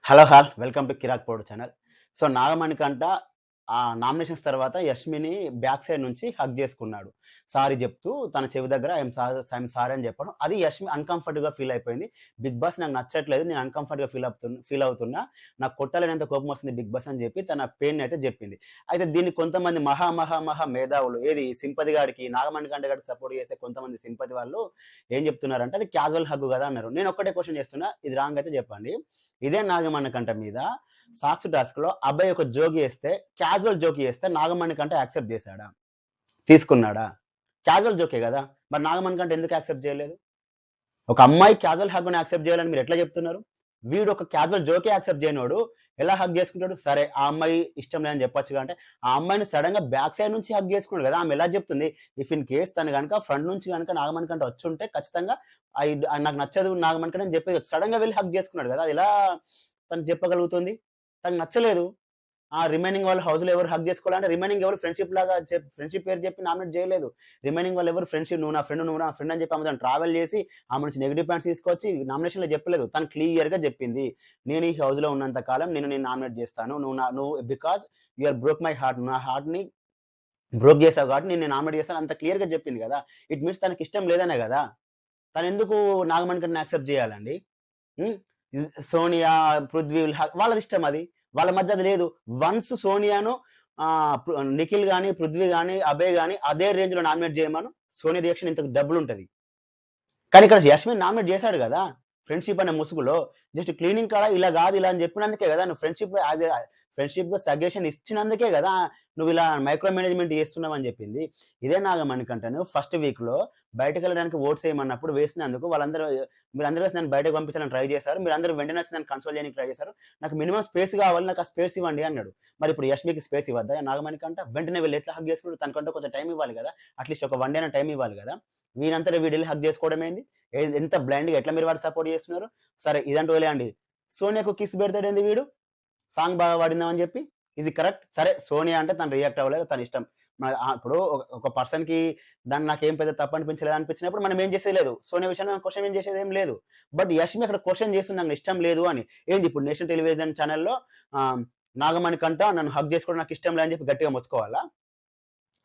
Hello welcome to Kirrak powder channel. So, Nagamanikanta nominations తర్వాత యష్మిని back side నుంచి హగ్ చేసుకున్నాడు. సారీ చెప్తూ తన చెవి దగ్గర ఐయామ్ సారీ అని చెప్పడం. అది యష్మి అన్‌కంఫర్టబుల్‌గా ఫీల్ అయిపోయింది. బిగ్ బాస్ నాకు నచ్చట్లేదు. నేను అన్‌కంఫర్టబుల్‌గా ఫీల్ అవుతున్నా. నాకు కొట్టాలనేంత కోపం వస్తుంది బిగ్ బాస్ అని చెప్పి తన పెయిన్‌ని అయితే చెప్పింది. అయితే దీన్ని కొంతమంది మహా మేధావులు ఏది సింపతి గాడికి, నాగమణికంట గాడికి సపోర్ట్ చేసే కొంతమంది సింపతి వాళ్ళు ఏం చెప్తున్నారంటే అది క్యాజువల్ హగ్ కదా అన్నారు. నేను ఒక్కటే క్వెషన్ చేస్తున్నా. ఇది రాంగ్ అయితే చెప్పండి. ఇదే నాగమణికంట మీద సాక్షి టాస్క్‌లో అబ్బాయి ఒక జోక్ ఏస్తే, క్యాజువల్ జోక్ ఏస్తే నాగమణికంట యాక్సెప్ట్ చేసాడా? తీసుకున్నాడా? క్యాజువల్ జోకే గదా! మరి నాగమణికంట ఎందుకు యాక్సెప్ట్ చేయలేదు? ఒక అమ్మాయి క్యాజువల్ హగ్‌ని యాక్సెప్ట్ చేయాలని మీరు ఎట్లా చెప్తున్నారు? వీడు ఒక క్యాజువల్ జోకే యాక్సెప్ట్ చేయనోడు ఎలా హగ్ చేసుకుంటాడు? సరే ఆ అమ్మాయి ఇష్టం లేదని చెప్పొచ్చుగా అంటే, ఆ అమ్మాయిని సడెన్‌గా బ్యాక్ సైడ్ నుంచి హగ్ చేసుకున్నాడు గదా! ఆమె ఎలా చెప్తుంది? ఇఫ్ ఇన్ కేస్ తను గనక ఫ్రంట్ నుంచి గనక నాగమణికంట వచ్చుంటే ఖచ్చితంగా నాకు నచ్చదు నాగమణికంట అని చెప్పేది. సడెన్‌గా వెళ్లి హగ్ చేసుకున్నాడు గదా! అది ఎలా తను చెప్పగలుగుతుంది? తనకు నచ్చలేదు. రిమైనింగ్ వాళ్ళు హౌస్‌లో ఎవరు హగ్ చేసుకోవాలంటే రిమైనింగ్ ఎవరు ఫ్రెండ్‌షిప్ లాగా ఫ్రెండ్‌షిప్ పేరు చెప్పి నామినేట్ చేయలేదు. రిమైనింగ్ వాళ్ళు ఎవరు ఫ్రెండ్‌షిప్ నువ్వు నా ఫ్రెండ్ అని చెప్పి ఆమెతోని ట్రావెల్ చేసి ఆమె నుంచి నెగెటివ్ పాయింట్స్ తీసుకొచ్చి నామినేషన్‌లో చెప్పలేదు. తను క్లియర్‌గా చెప్పింది. నేను ఈ హౌస్‌లో ఉన్నంత కాలం నిన్ను నామినేట్ చేస్తాను. నువ్వు because you are broke my heart. నా హార్ట్‌ని బ్రోక్ చేసావు కాబట్టి నిన్ను నామినేట్ చేస్తాను అంత క్లియర్‌గా చెప్పింది కదా! ఇట్ మీన్స్ తనకి ఇష్టం లేదనే కదా! తనెందుకు నాగమణికంటని యాక్సెప్ట్ చేయాలండి? హ్మ్. సోనియా, పృథ్వీ వాళ్ళదిష్టం అది. వాళ్ళ మధ్య అది లేదు. వన్స్ సోనియాను నిఖిల్ గాని, పృథ్వీ గాని, అభయ్ గాని అదే రేంజ్‌లో నామినేట్ చేయమను. సోనియా రియాక్షన్ ఇంత డబుల్ ఉంటది. కానీ ఇక్కడ యష్మిని నామినేట్ చేసాడు గదా! ఫ్రెండ్‌షిప్ అనే ముసుగులో. జస్ట్ క్లీనింగ్ కాడ ఇలా గాదు ఇలా అని చెప్పినందుకే గదా! నువ్వు ఫ్రెండ్‌షిప్‌గా సజెషన్ ఇచ్చినందుకే గదా! నువ్విలా మైక్రో మేనేజ్‌మెంట్ చేస్తున్నావని జెప్పింది. ఇదే నాగమణికంటను ఫస్ట్ వీక్‌లో బయటకెళ్ళడానికి ఓట్స్ ఏయమన్నప్పుడు వేసినందుకు మీరందరూ కలిసి నన్ను బయటకు పంపించాలని ట్రై చేశారు. మీరందరూ వెంటనే వచ్చి నన్ను కన్సోల్ చేయడానికి ట్రై చేశారు. నాకు మినిమమ్ స్పేస్ గావాలి. నాకు ఆ స్పేస్ ఇవ్వండి అన్నాడు. మరిప్పుడు యష్మికి స్పేస్ ఇవ్వద్దా నాగమణికంట? వెంటనే వెళ్లి ఎట్లా హగ్ చేసుకుంటాడు? తనకంటూ కొంచెం టైమ్ ఇవ్వాలి గదా! అట్‌లీస్ట్ ఒక 1 డే అయినా టైమ్ ఇవ్వాలి గదా! వీడంతట వీడెళ్లి హగ్ చేసుకోవడం ఏంది? ఎంత బ్లైండ్‌గా ఎట్లా మీరు వాడికి సపోర్ట్ చేస్తున్నారు? సరే ఇదంటూ వదిలేయండి. సోనియాకు కిస్ పెడతాడేంది వీడు? సాంగ్ బాగా పాడిందామని చెప్పి. ఇది కరెక్ట్. సరే సోనియా అంటే తను రియాక్ట్ అవ్వలేదు. తన ఇష్టం. ఇప్పుడు ఒక పర్సన్‌కి దాన్ని నాకేం పెద్ద తప్పు అనిపించలేదు అనిపించినప్పుడు మనం ఏం చేసేది లేదు. సోనియా విషయంలో మనం క్వెషన్ ఏం చేసేదేం లేదు. బట్ యష్మి అక్కడ క్వెషన్ చేస్తుంది నాకు ఇష్టం లేదు అని. ఏంది ఇప్పుడు నేషనల్ టెలివిజన్ ఛానెల్‌లో ఆహ్, నాగమణికంట నన్ను హగ్ చేసుకోవడం నాకు ఇష్టం లేదని చెప్పి గట్టిగా మొత్తుకోవాలా?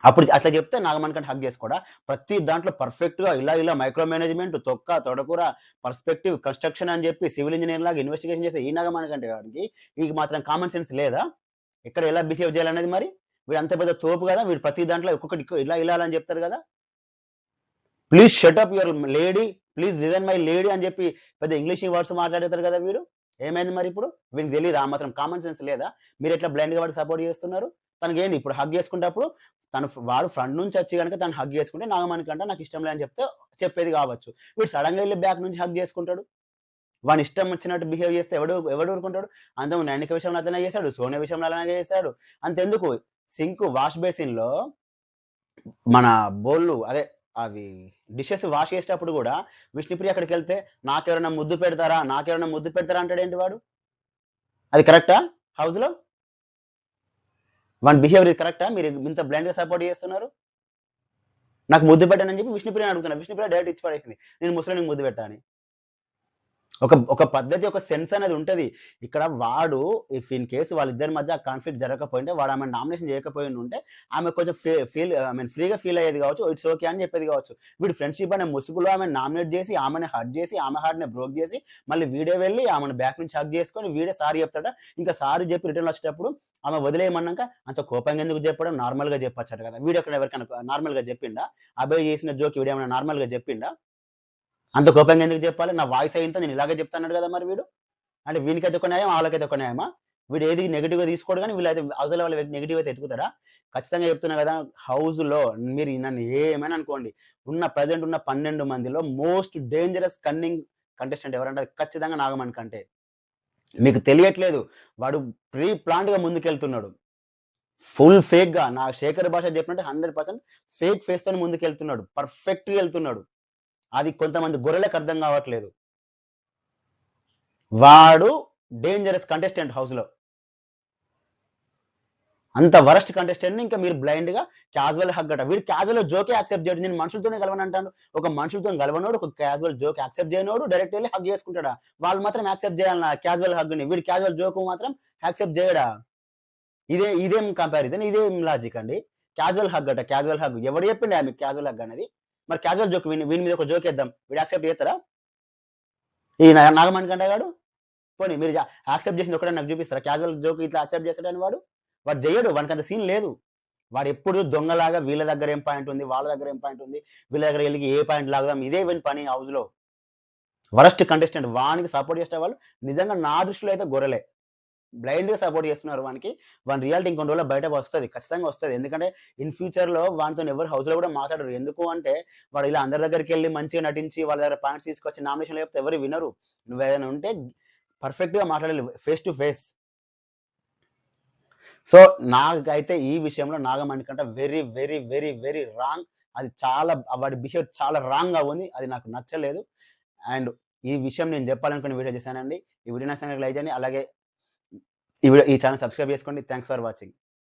అప్పుడు అట్లా చెప్తే నాగమణికంట హగ్ చేసుకోడా? ప్రతి దాంట్లో పర్ఫెక్ట్‌గా ఇలా మైక్రో మేనేజ్‌మెంట్, తొడకూర, పర్స్పెక్టివ్, కన్‌స్ట్రక్షన్ అని చెప్పి సివిల్ ఇంజినీర్ లాగా ఇన్వెస్టిగేషన్ చేసే ఈ నాగమణికంట గాడికి వీడికి మాత్రం కామన్ సెన్స్ లేదా? ఎక్కడ ఎలా బిహేవ్ చేయాలనేది మరి? వీడు అంత పెద్ద తోపు గదా! వీడు ప్రతి దాంట్లో ఒక్కొక్కటి ఇలా అని చెప్తారు గదా! Please shut up your lady. Please listen my lady అని చెప్పి పెద్ద ఇంగ్లీష్ వర్డ్స్ మాట్లాడతారు గదా వీడు. ఏమైంది మరి ఇప్పుడు? వీనికి తెలీదా? ఆ మాత్రం కామన్ సెన్స్ లేదా? మీరెట్లా బ్లైండ్‌గా వాడికి సపోర్ట్ చేస్తున్నారు? తనకేంది ఇప్పుడు హగ్ చేసుకునేటప్పుడు వాడు ఫ్రంట్ నుంచి వచ్చి గనుక తను హగ్ చేసుకుంటే నాగమణికంట నాకు ఇష్టం లే అని చెప్తే చెప్పేది కావచ్చు. వీడు సడెన్‌గా ఎళ్లి బ్యాక్ నుంచి హగ్ చేసుకుంటాడు. వాని ఇష్టం వచ్చినట్టు బిహేవ్ చేస్తే ఎవడు ఊరుకుంటాడు? అంతకుముందు నైనిక విషయంలో అట్లనే చేసాడు. సోనియా విషయంలో అలానే చేసాడు. అంతెందుకు వాష్ బేసిన్‌లో మన బోళ్ళు అదే అవి డిషెస్ వాష్ చేసేటప్పుడు గూడా విష్ణుప్రియ అక్కడికెళ్తే నాకెవరైనా ముద్దు పెడతారా అంటాడేంటి వాడు? అది కరెక్టా హౌస్‌లో? వాని బిహేవియర్ ఇది కరెక్టా? మీరు ఇంత బ్లైండ్‌గా సపోర్ట్ చేస్తున్నారు? నాకు ముద్దు పెట్టండి అని చెప్పి విష్ణుప్రియని అడుగుతున్నా. విష్ణుప్రియ డైరెక్ట్ ఇచ్చి పడేసింది. నేను ముసలోనికి ముద్దు పెట్టా అని. ఒక పద్ధతి, ఒక సెన్స్ అనేది ఉంటది. ఇక్కడ వాడు ఇఫ్ ఇన్ కేస్ వాళ్ళిద్దరి మధ్య ఆ కాన్ఫ్లిక్ట్ జరగకపోయుంటే, వాడు ఆమెని నామినేషన్ చేయకపోయుంటే, ఆమె కొంచెం ఫ్రీగా ఫీల్ అయ్యేది కావచ్చు. ఇట్స్ ఓకే అని చెప్పేది కావచ్చు. వీడు ఫ్రెండ్‌షిప్ అనే ముసుగులో ఆమెని నామినేట్ చేసి, ఆమెని హర్ట్ చేసి, ఆమె హార్ట్‌ని బ్రోక్ చేసి, మళ్ళీ వీడే వెళ్లి ఆమెను బ్యాక్ నుంచి హగ్ చేసుకొని, వీడే సారీ చెప్తాడట. ఇంకా సారీ చెప్పి రిటర్న్ వచ్చేటప్పుడు ఆమె వదిలేయమన్నాక, అంత కోపంగా ఎందుకు చెప్పడం? నార్మల్‌గా చెప్పొచ్చట కదా! వీడెక్కడ ఎవరికైనా నార్మల్‌గా చెప్పిండా? అభయ్ చేసిన జోక్ వీడేమైనా నార్మల్‌గా చెప్పిండా? అంత కోపంగా ఎందుకు జెప్పాలి? నా వాయిస్ అయింత నేను ఇలాగే జెప్తాన్నాడు గదా! మరి వీడు. అంటే వీనికైతే ఒక న్యాయం, ఆళ్ళకైతే ఒక న్యాయమా? వీడు ఏది నెగెటివ్‌గా తీసుకోడు గానీ, వీళ్ళైతే అవతల వాళ్ళ నెగెటివ్ అయితే ఎతుకుతాడా? ఖచ్చితంగా చెప్తున్నా గదా! హౌస్‌లో మీరు నన్ను ఏమైనా అనుకోండి. ప్రెజెంట్ ఉన్న 12 మందిలో మోస్ట్ డేంజరస్ కన్నింగ్ కంటెస్టెంట్ ఎవరంటే అది ఖచ్చితంగా నాగమణి కంటే. మీకు తెలియట్లేదు. వాడు ప్రీ ప్లాన్డ్‌గా ముందుకెళ్తున్నాడు. ఫుల్ ఫేక్‌గా నా శేఖర్ భాష జెప్పినట్టు 100% ఫేక్ ఫేస్‌తోని ముందుకెళ్తున్నాడు. పర్ఫెక్ట్‌గా ఎళ్తున్నాడు. అది కొంతమంది గొర్రెలకు అర్థం గావట్లేదు. వాడు డేంజరస్ కంటెస్టెంట్ హౌస్‌లో. అంత వరస్ట్ కంటెస్టెంట్‌ని ఇంకా మీరు బ్లైండ్‌గా క్యాజువల్ హగ్ అట. వీడు క్యాజువల్ జోకే యాక్సెప్ట్ చేయడు. నేను మనుషులతోనే కలవను అంటాడు. ఒక మనుషులతోని కలవనోడు, ఒక క్యాజువల్ జోక్ యాక్సెప్ట్ చేయనోడు డైరెక్ట్ వెళ్లి హగ్ చేసుకుంటాడా? వాళ్ళు మాత్రం యాక్సెప్ట్ చేయాలనా క్యాజువల్ హగ్‌ని. వీడు క్యాజువల్ జోక్ మాత్రం యాక్సెప్ట్ చేయడా? ఇదేం కంపారిజన్? ఇదేం లాజిక్ అండి? క్యాజువల్ హగ్ అట. Casual hug. ఎవడు చెప్పిండా మీకు క్యాజువల్ హగ్ అనేది? మరి క్యాజువల్ జోక్ వీని మీద ఒక జోక్ ఏద్దాం. వీడు యాక్సెప్ట్ చేస్తాడా? ఈ నాగమణికంఠ గాడు? పోనీ మీరు యాక్సెప్ట్ చేసింది ఒక్కడే నాకు చూపిస్తారా? క్యాజువల్ జోక్ ఇట్లా యాక్సెప్ట్ చేస్తాడని వాడు? వాడు చెయ్యడు. వానికంత సీన్ లేదు. వాడెప్పుడు దొంగలాగా వీళ్ళ దగ్గర ఏం పాయింట్ ఉంది, వాళ్ళ దగ్గర ఏం పాయింట్ ఉంది, వీళ్ళ దగ్గర ఎళ్లి ఏ పాయింట్ లాగుదాం ఇదే వీని పని హౌస్‌లో. Worst contestant. వానికి సపోర్ట్ చేసేవాళ్ళు నిజంగా నా దృష్టిలో అయితే గొర్రెలే. బ్లైండ్‌గా సపోర్ట్ చేస్తున్నారు వానికి. వాని రియాలిటీ ఇంకొన్ని రోజుల్లో బయటకు వస్తది. ఖచ్చితంగా వస్తది. ఎందుకంటే ఇన్ ఫ్యూచర్‌లో వానితోని ఎవరు హౌస్‌లో కూడా మాట్లాడరు. ఎందుకు అంటే వాడు ఇలా అందరి దగ్గరికెళ్లి మంచిగా నటించి వాళ్ళ దగ్గర పాయింట్స్ తీసుకొచ్చి నామినేషన్ లేకపోతే ఎవరు వినరు. నువ్వేదైనా ఉంటే పర్ఫెక్ట్‌గా మాట్లాడాలి ఫేస్ టు ఫేస్. సో, నాకైతే ఈ విషయంలో Nagamanikanta very, very, very, very wrong. అది చాలా వాడి బిహేవియర్ చాలా రాంగ్‌గా ఉంది. అది నాకు నచ్చలేదు. అండ్ ఈ విషయం నేను చెప్పాలనుకుని వీడియో చేశానండి. ఈ వీడియో నచ్చితే లైక్ చేయండి. అలాగే ఈ ఛానెల్ సబ్స్క్రైబ్ చేసుకోండి. Thanks for watching.